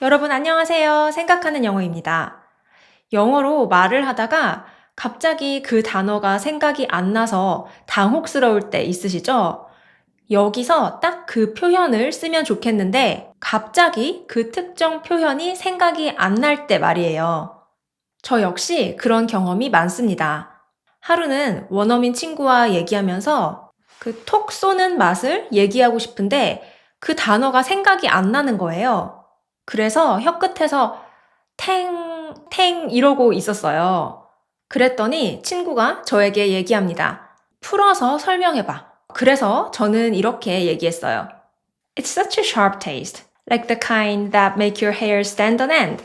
여러분 안녕하세요. 생각하는 영어입니다. 영어로 말을 하다가 갑자기 그 단어가 생각이 안 나서 당혹스러울 때 있으시죠? 여기서 딱 그 표현을 쓰면 좋겠는데 갑자기 그 특정 표현이 생각이 안 날 때 말이에요. 저 역시 그런 경험이 많습니다. 하루는 원어민 친구와 얘기하면서 그 톡 쏘는 맛을 얘기하고 싶은데 그 단어가 생각이 안 나는 거예요. 그래서 혀끝에서 탱, 탱 이러고 있었어요. 그랬더니 친구가 저에게 얘기합니다. 풀어서 설명해봐. 그래서 저는 이렇게 얘기했어요. It's such a sharp taste, like the kind that make your hair stand on end.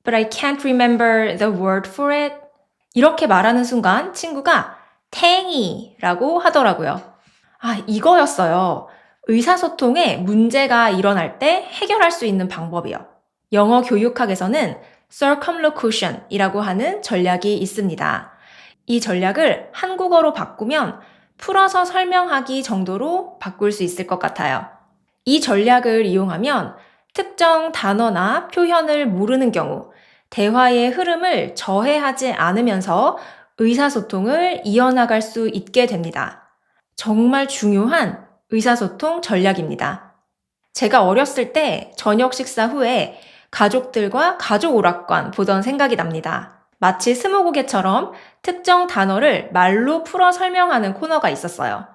But I can't remember the word for it. 이렇게 말하는 순간 친구가 탱이라고 하더라고요. 아, 이거였어요. 의사소통에 문제가 일어날 때 해결할 수 있는 방법이요. 영어 교육학에서는 circumlocution이라고 하는 전략이 있습니다. 이 전략을 한국어로 바꾸면 풀어서 설명하기 정도로 바꿀 수 있을 것 같아요. 이 전략을 이용하면 특정 단어나 표현을 모르는 경우 대화의 흐름을 저해하지 않으면서 의사소통을 이어나갈 수 있게 됩니다. 정말 중요한 의사소통 전략입니다. 제가 어렸을 때 저녁 식사 후에 가족들과 가족 오락관 보던 생각이 납니다. 마치 스무고개처럼 특정 단어를 말로 풀어 설명하는 코너가 있었어요.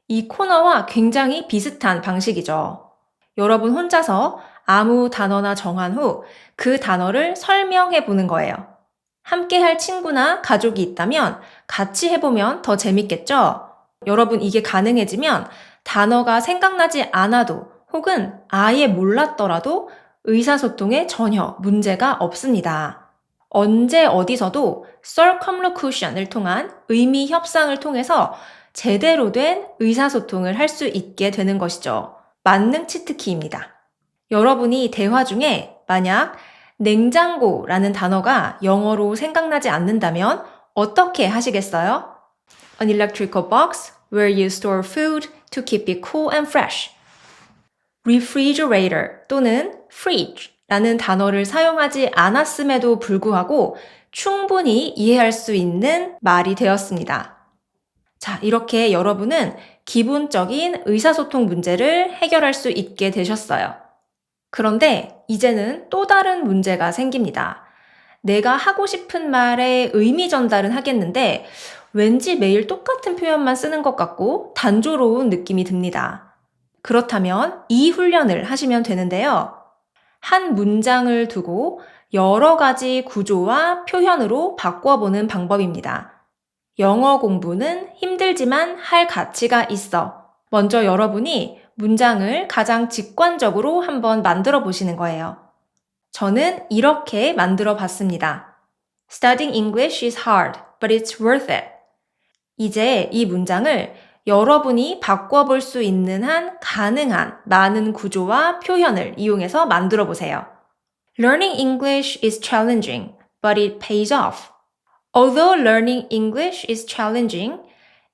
이 코너와 굉장히 비슷한 방식이죠. 여러분 혼자서 아무 단어나 정한 후 그 단어를 설명해 보는 거예요. 함께 할 친구나 가족이 있다면 같이 해보면 더 재밌겠죠? 여러분 이게 가능해지면 단어가 생각나지 않아도 혹은 아예 몰랐더라도 의사소통에 전혀 문제가 없습니다. 언제 어디서도 circumlocution을 통한 의미 협상을 통해서 제대로 된 의사소통을 할 수 있게 되는 것이죠. 만능 치트키입니다. 여러분이 대화 중에 만약 냉장고라는 단어가 영어로 생각나지 않는다면 어떻게 하시겠어요? An electrical box where you store food to keep it cool and fresh. refrigerator 또는 fridge라는 단어를 사용하지 않았음에도 불구하고 충분히 이해할 수 있는 말이 되었습니다. 자, 이렇게 여러분은 기본적인 의사소통 문제를 해결할 수 있게 되셨어요. 그런데 이제는 또 다른 문제가 생깁니다. 내가 하고 싶은 말의 의미 전달은 하겠는데 왠지 매일 똑같은 표현만 쓰는 것 같고 단조로운 느낌이 듭니다. 그렇다면 이 훈련을 하시면 되는데요. 한 문장을 두고 여러 가지 구조와 표현으로 바꿔보는 방법입니다. 영어 공부는 힘들지만 할 가치가 있어. 먼저 여러분이 문장을 가장 직관적으로 한번 만들어 보시는 거예요. 저는 이렇게 만들어 봤습니다. Studying English is hard, but it's worth it. 이제 이 문장을 여러분이 바꿔볼 수 있는 한 가능한 많은 구조와 표현을 이용해서 만들어 보세요. Learning English is challenging, but it pays off. Although learning English is challenging,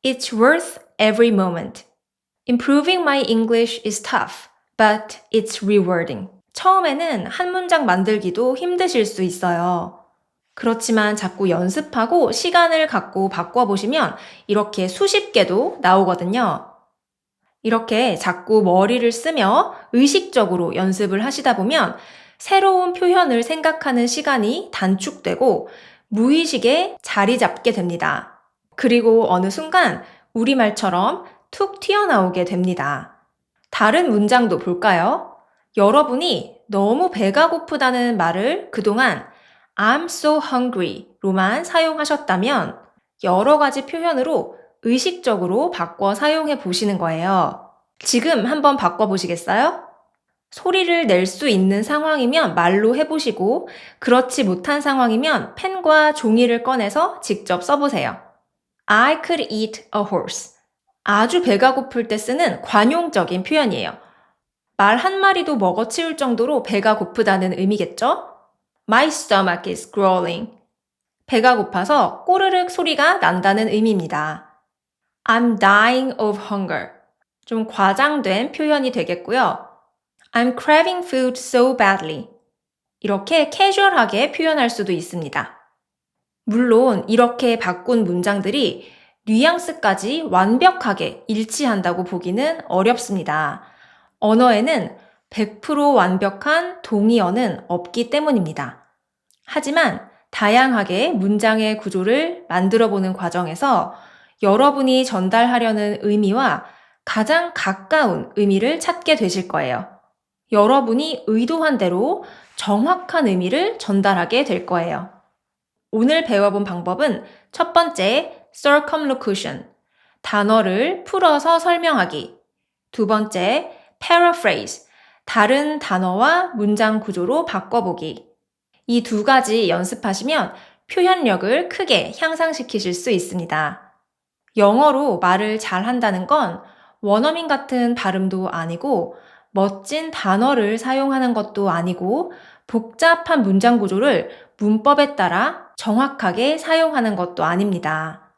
it's worth every moment. Improving my English is tough, but it's rewarding. 처음에는 한 문장 만들기도 힘드실 수 있어요. 그렇지만 자꾸 연습하고 시간을 갖고 바꿔보시면 이렇게 수십 개도 나오거든요. 이렇게 자꾸 머리를 쓰며 의식적으로 연습을 하시다 보면 새로운 표현을 생각하는 시간이 단축되고 무의식에 자리 잡게 됩니다. 그리고 어느 순간 우리말처럼 툭 튀어나오게 됩니다. 다른 문장도 볼까요? 여러분이 너무 배가 고프다는 말을 그동안 I'm so hungry 로만 사용하셨다면 여러 가지 표현으로 의식적으로 바꿔 사용해 보시는 거예요. 지금 한번 바꿔 보시겠어요? 소리를 낼 수 있는 상황이면 말로 해보시고 그렇지 못한 상황이면 펜과 종이를 꺼내서 직접 써보세요. I could eat a horse. 아주 배가 고플 때 쓰는 관용적인 표현이에요. 말 한 마리도 먹어치울 정도로 배가 고프다는 의미겠죠? My stomach is growling. 배가 고파서 꼬르륵 소리가 난다는 의미입니다. I'm dying of hunger. 좀 과장된 표현이 되겠고요. I'm craving food so badly. 이렇게 캐주얼하게 표현할 수도 있습니다. 물론 이렇게 바꾼 문장들이 뉘앙스까지 완벽하게 일치한다고 보기는 어렵습니다. 언어에는 100% 완벽한 동의어는 없기 때문입니다. 하지만 다양하게 문장의 구조를 만들어 보는 과정에서 여러분이 전달하려는 의미와 가장 가까운 의미를 찾게 되실 거예요. 여러분이 의도한 대로 정확한 의미를 전달하게 될 거예요. 오늘 배워본 방법은 첫 번째, circumlocution, 단어를 풀어서 설명하기. 두 번째, paraphrase, 다른 단어와 문장 구조로 바꿔보기. 이 두 가지 연습하시면 표현력을 크게 향상시키실 수 있습니다. 영어로 말을 잘 한다는 건 원어민 같은 발음도 아니고 멋진 단어를 사용하는 것도 아니고 복잡한 문장 구조를 문법에 따라 정확하게 사용하는 것도 아닙니다.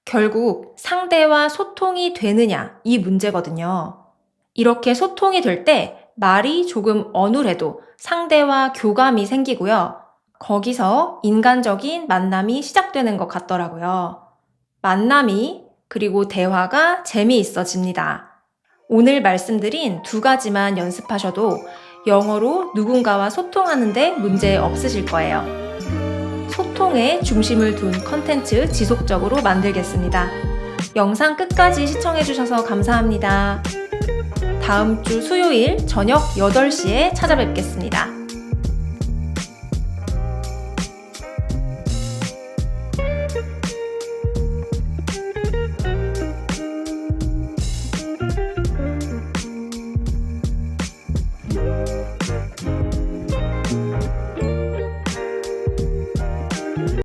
결국 상대와 소통이 되느냐 이 문제거든요. 이렇게 소통이 될 때 말이 조금 어눌해도 상대와 교감이 생기고요. 거기서 인간적인 만남이 시작되는 것 같더라고요. 만남이 그리고 대화가 재미있어집니다. 오늘 말씀드린 두 가지만 연습하셔도 영어로 누군가와 소통하는데 문제 없으실 거예요. 소통에 중심을 둔 컨텐츠 지속적으로 만들겠습니다. 영상 끝까지 시청해주셔서 감사합니다. 다음 주 수요일 저녁 8시에 찾아뵙겠습니다.